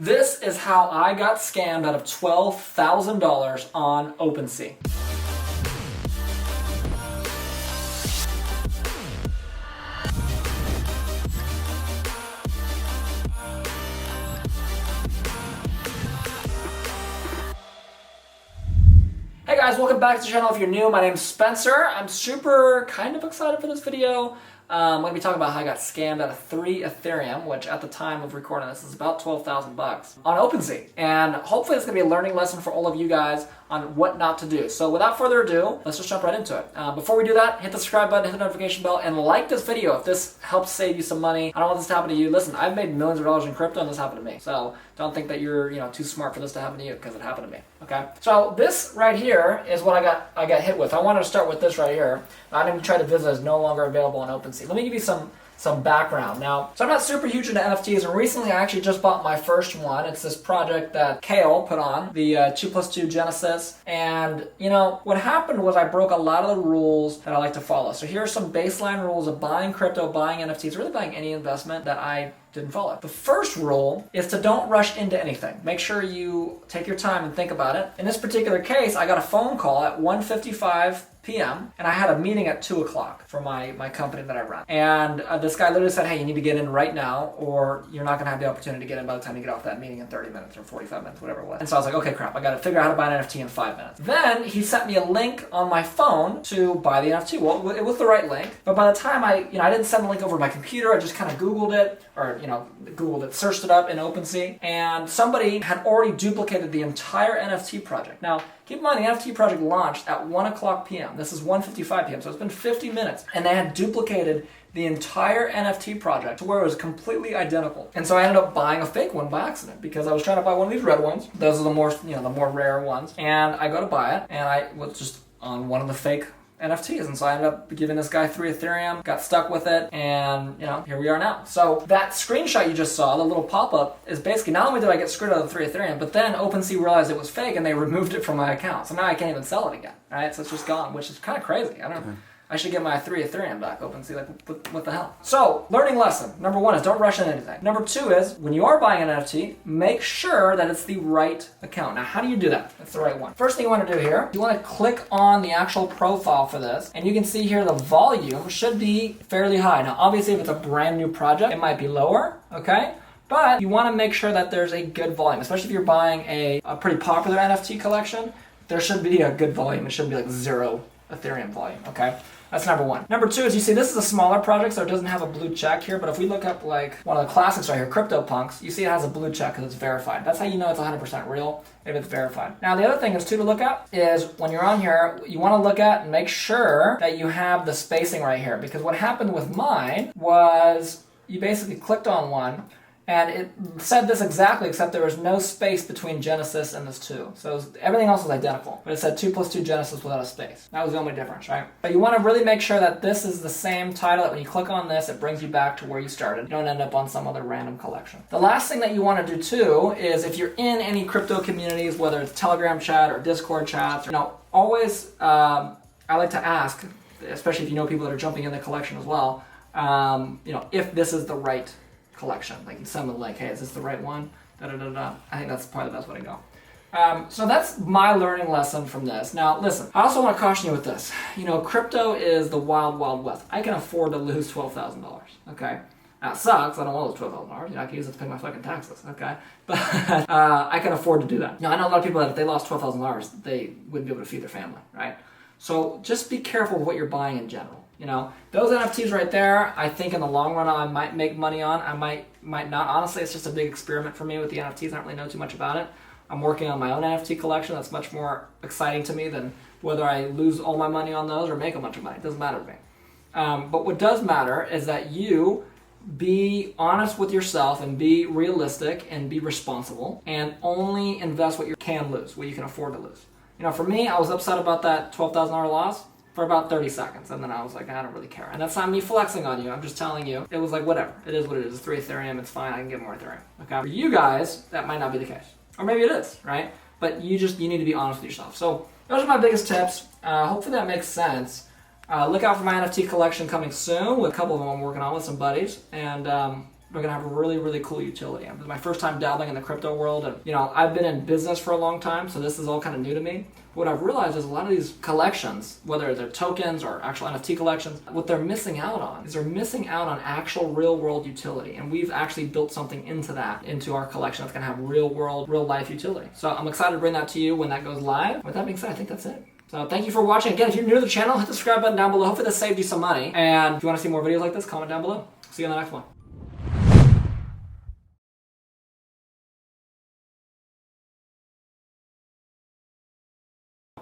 This is how I got scammed out of $12,000 on OpenSea. Hey guys, welcome back to the channel. If you're new, my name's Spencer. I'm super kind of excited for this video. I'm going to be talking about how I got scammed out of 3 Ethereum, which at the time of recording this is about 12,000 bucks on OpenSea. And hopefully it's going to be a learning lesson for all of you guys on what not to do. So without further ado, let's just jump right into it. Before we do that, hit the subscribe button, hit the notification bell, and like this video if this helps save you some money. I don't want this to happen to you. Listen, I've made millions of dollars in crypto and this happened to me. So don't think that you're too smart for this to happen to you, because it happened to me. Okay. So this right here is what I got hit with. I wanted to start with this right here. Item try to visit is no longer available on OpenSea. Let me give you some background. Now, so I'm not super huge into NFTs, and recently I actually just bought my first one. It's this project that Kale put on, the 2+2 Genesis. And what happened was I broke a lot of the rules that I like to follow. So here are some baseline rules of buying crypto, buying NFTs, really buying any investment that I didn't follow. The first rule is to don't rush into anything. Make sure you take your time and think about it. In this particular case, I got a phone call at 1:55 p.m. and I had a meeting at 2 o'clock for my company that I run. And this guy literally said, hey, you need to get in right now or you're not gonna have the opportunity to get in by the time you get off that meeting in 30 minutes or 45 minutes, whatever it was. And so I was like, okay, crap, I gotta figure out how to buy an NFT in 5 minutes. Then he sent me a link on my phone to buy the NFT. Well, it was the right link, but by the time I didn't send the link over my computer, I just kind of Googled it, or Googled it, searched it up in OpenSea, and somebody had already duplicated the entire NFT project. Now, keep in mind, the NFT project launched at 1 o'clock p.m. This is 1:55 p.m., so it's been 50 minutes. And they had duplicated the entire NFT project to where it was completely identical. And so I ended up buying a fake one by accident because I was trying to buy one of these red ones. Those are the more rare ones. And I go to buy it, and I was just on one of the fake NFTs, and so I ended up giving this guy 3 Ethereum, got stuck with it, and here we are now. So that screenshot you just saw, the little pop-up, is basically not only did I get screwed out of the 3 Ethereum, but then OpenSea realized it was fake and they removed it from my account. So now I can't even sell it again, right? So it's just gone, which is kind of crazy. I should get my 3 Ethereum back, OpenSea, like what the hell? So, learning lesson. Number 1 is don't rush into anything. Number 2 is, when you are buying an NFT, make sure that it's the right account. Now, how do you do that? It's the right one. First thing you want to do here, you want to click on the actual profile for this, and you can see here the volume should be fairly high. Now, obviously, if it's a brand new project, it might be lower, okay? But you want to make sure that there's a good volume, especially if you're buying a pretty popular NFT collection. There should be a good volume. It shouldn't be like 0 Ethereum volume, okay? That's number 1. Number 2 is, you see this is a smaller project, so it doesn't have a blue check here, but if we look up like one of the classics right here, CryptoPunks, you see it has a blue check because it's verified. That's how you know it's 100% real, if it's verified. Now the other thing is too to look at is when you're on here, you want to look at and make sure that you have the spacing right here, because what happened with mine was you basically clicked on one, and it said this exactly, except there was no space between Genesis and this 2. So everything else was identical, but it said 2+2 Genesis without a space. That was the only difference, right? But you want to really make sure that this is the same title, that when you click on this, it brings you back to where you started. You don't end up on some other random collection. The last thing that you want to do too is, if you're in any crypto communities, whether it's Telegram chat or Discord chats, always, I like to ask, especially if you know people that are jumping in the collection as well, if this is the right collection. Like, you send them like, hey, is this the right one? I think that's probably the best way to go. So that's my learning lesson from this. Now, listen, I also want to caution you with this. Crypto is the wild, wild west. I can afford to lose $12,000, okay? That sucks. I don't want those $12,000. I can use it to pay my fucking taxes, okay? But I can afford to do that. I know a lot of people that if they lost $12,000, they wouldn't be able to feed their family, right? So just be careful with what you're buying in general. Those NFTs right there, I think in the long run I might make money on. I might not. Honestly, it's just a big experiment for me with the NFTs. I don't really know too much about it. I'm working on my own NFT collection. That's much more exciting to me than whether I lose all my money on those or make a bunch of money. It doesn't matter to me. But what does matter is that you be honest with yourself and be realistic and be responsible, and only invest what you can lose, what you can afford to lose. For me, I was upset about that $12,000 loss for about 30 seconds, and then I was like, I don't really care. And that's not me flexing on you, I'm just telling you, it was like, whatever, it is what it is. It's 3 Ethereum, it's fine, I can get more Ethereum, okay? For you guys, that might not be the case. Or maybe it is, right? But you need to be honest with yourself. So, those are my biggest tips. Hopefully that makes sense. Look out for my NFT collection coming soon, with a couple of them I'm working on with some buddies, and are going to have a really, really cool utility. It was my first time dabbling in the crypto world, and I've been in business for a long time, so this is all kind of new to me. What I've realized is a lot of these collections, whether they're tokens or actual NFT collections, what they're missing out on is they're missing out on actual real world utility. And we've actually built something into our collection that's going to have real world, real life utility. So I'm excited to bring that to you when that goes live. With that being said, I think that's it. So thank you for watching. Again, if you're new to the channel, hit the subscribe button down below. Hopefully this saved you some money. And if you want to see more videos like this, comment down below. See you on the next one.